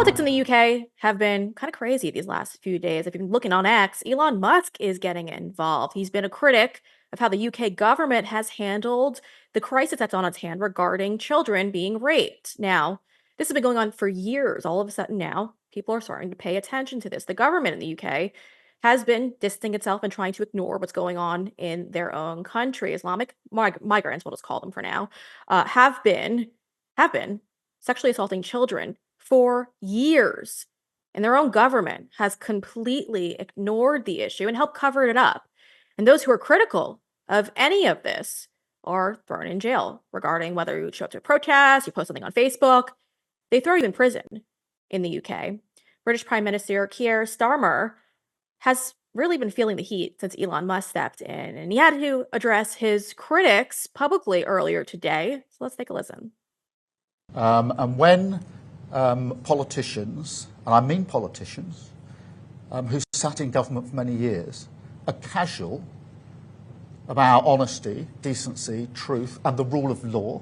Politics in the UK have been kind of crazy these last few days. If you've been looking on X, Elon Musk is getting involved. He's been a critic of how the UK government has handled the crisis that's on its hand regarding children being raped. Now, this has been going on for years. All of a sudden now, people are starting to pay attention to this. The government in the UK has been distancing itself and trying to ignore what's going on in their own country. Islamic migrants, we'll just call them for now, have been sexually assaulting children for years. And their own government has completely ignored the issue and helped cover it up. And those who are critical of any of this are thrown in jail regarding whether you show up to a protest, you post something on Facebook. They throw you in prison in the UK. British Prime Minister Keir Starmer has really been feeling the heat since Elon Musk stepped in, and he had to address his critics publicly earlier today. So let's take a listen. And when politicians, and I mean politicians, who sat in government for many years, are casual about honesty, decency, truth, and the rule of law,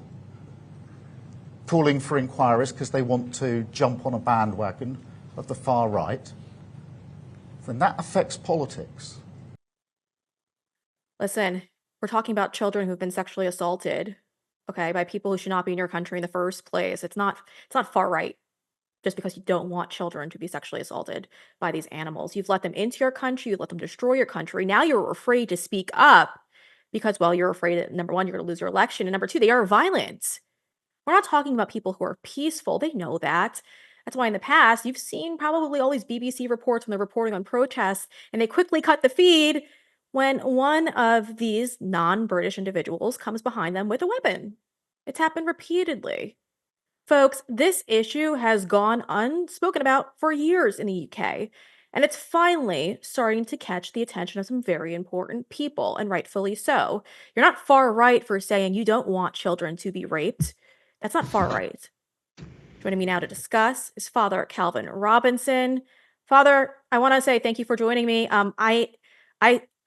calling for inquiries because they want to jump on a bandwagon of the far right, then that affects politics. Listen, we're talking about children who've been sexually assaulted, okay, by people who should not be in your country in the first place. It's not far right just because you don't want children to be sexually assaulted by these animals. You've let them into your country, you let them destroy your country. Now you're afraid to speak up because, well, you're afraid that, number one, you're going to lose your election, and number two, they are violent. We're not talking about people who are peaceful. They know that. That's why in the past, you've seen probably all these BBC reports when they're reporting on protests, and they quickly cut the feed when one of these non-British individuals comes behind them with a weapon. It's happened repeatedly. Folks, this issue has gone unspoken about for years in the UK, and it's finally starting to catch the attention of some very important people, and rightfully so. You're not far right for saying you don't want children to be raped. That's not far right. Joining me now to discuss is Father Calvin Robinson. Father, I want to say thank you for joining me.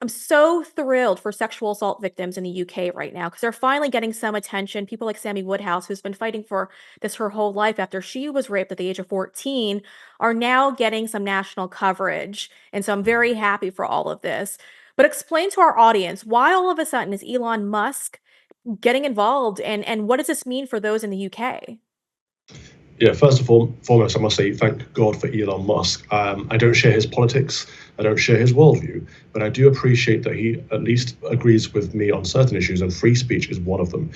I'm so thrilled for sexual assault victims in the UK right now because they're finally getting some attention. People like Sammy Woodhouse, who's been fighting for this her whole life after she was raped at the age of 14, are now getting some national coverage. And so I'm very happy for all of this. But explain to our audience, why all of a sudden is Elon Musk getting involved, and what does this mean for those in the UK? Yeah, first and foremost, I must say thank God for Elon Musk. I don't share his politics, I don't share his worldview, but I do appreciate that he at least agrees with me on certain issues, and free speech is one of them.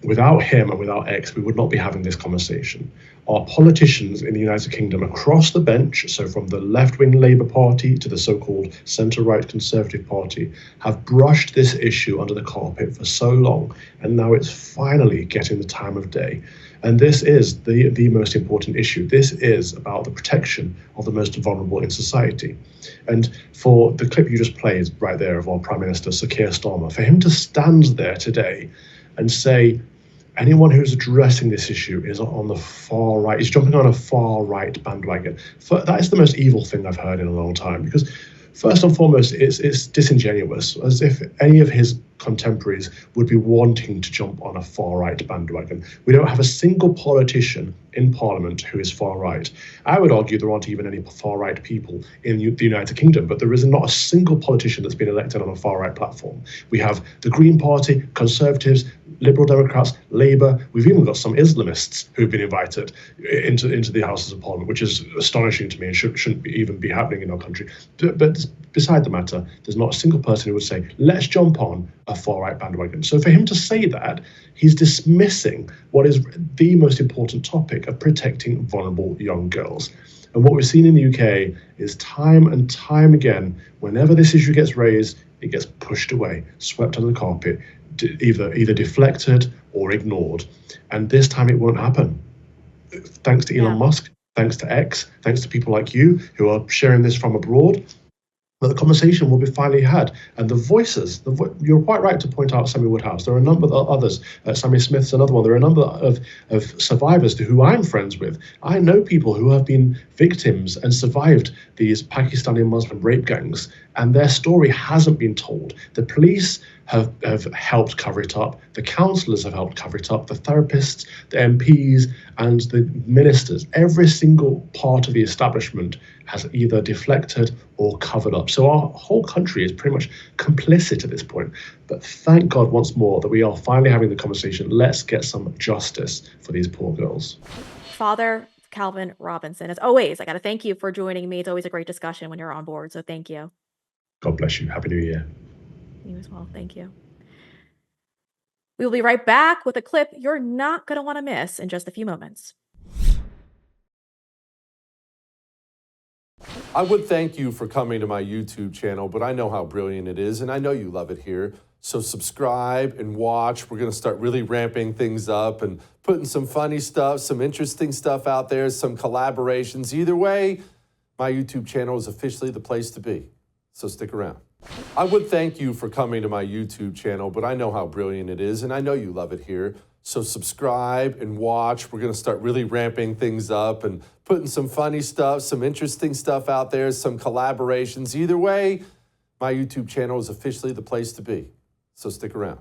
Without him and without X, we would not be having this conversation. Our politicians in the United Kingdom across the bench, so from the left-wing Labour Party to the so-called centre-right Conservative Party, have brushed this issue under the carpet for so long, and now it's finally getting the time of day. And this is the most important issue. This is about the protection of the most vulnerable in society. And for the clip you just played right there of our Prime Minister, Sir Keir Starmer, for him to stand there today and say, anyone who's addressing this issue is on the far right, is jumping on a far right bandwagon. That is the most evil thing I've heard in a long time, because first and foremost, it's disingenuous, as if any of his contemporaries would be wanting to jump on a far-right bandwagon. We don't have a single politician in Parliament who is far-right. I would argue there aren't even any far-right people in the United Kingdom, but there is not a single politician that's been elected on a far-right platform. We have the Green Party, Conservatives, Liberal Democrats, Labour. We've even got some Islamists who've been invited into the Houses of Parliament, which is astonishing to me and shouldn't even be happening in our country. But beside the matter, there's not a single person who would say, let's jump on a far-right bandwagon. So for him to say that, he's dismissing what is the most important topic of protecting vulnerable young girls. And what we've seen in the UK is time and time again, whenever this issue gets raised, it gets pushed away, swept under the carpet, either deflected or ignored. And this time it won't happen. Thanks to Elon Musk, thanks to X, thanks to people like you who are sharing this from abroad. But the conversation will be finally had. And the voices, you're quite right to point out Sammy Woodhouse. There are a number of others. Sammy Smith's another one. There are a number of survivors who I'm friends with. I know people who have been victims and survived these Pakistani Muslim rape gangs, and their story hasn't been told. The police have helped cover it up. The councillors have helped cover it up. The therapists, the MPs, and the ministers. Every single part of the establishment has either deflected or covered up. So our whole country is pretty much complicit at this point. But thank God once more that we are finally having the conversation. Let's get some justice for these poor girls. Father Calvin Robinson, as always, I got to thank you for joining me. It's always a great discussion when you're on board. So thank you. God bless you. Happy New Year. You as well. Thank you. We will be right back with a clip you're not going to want to miss in just a few moments. I would thank you for coming to my YouTube channel, but I know how brilliant it is, and I know you love it here. So subscribe and watch. We're going to start really ramping things up and putting some funny stuff, some interesting stuff out there, some collaborations. Either way, my YouTube channel is officially the place to be. So stick around. I would thank you for coming to my YouTube channel, but I know how brilliant it is, and I know you love it here. So subscribe and watch. We're going to start really ramping things up and putting some funny stuff, some interesting stuff out there, some collaborations. Either way, my YouTube channel is officially the place to be. So stick around.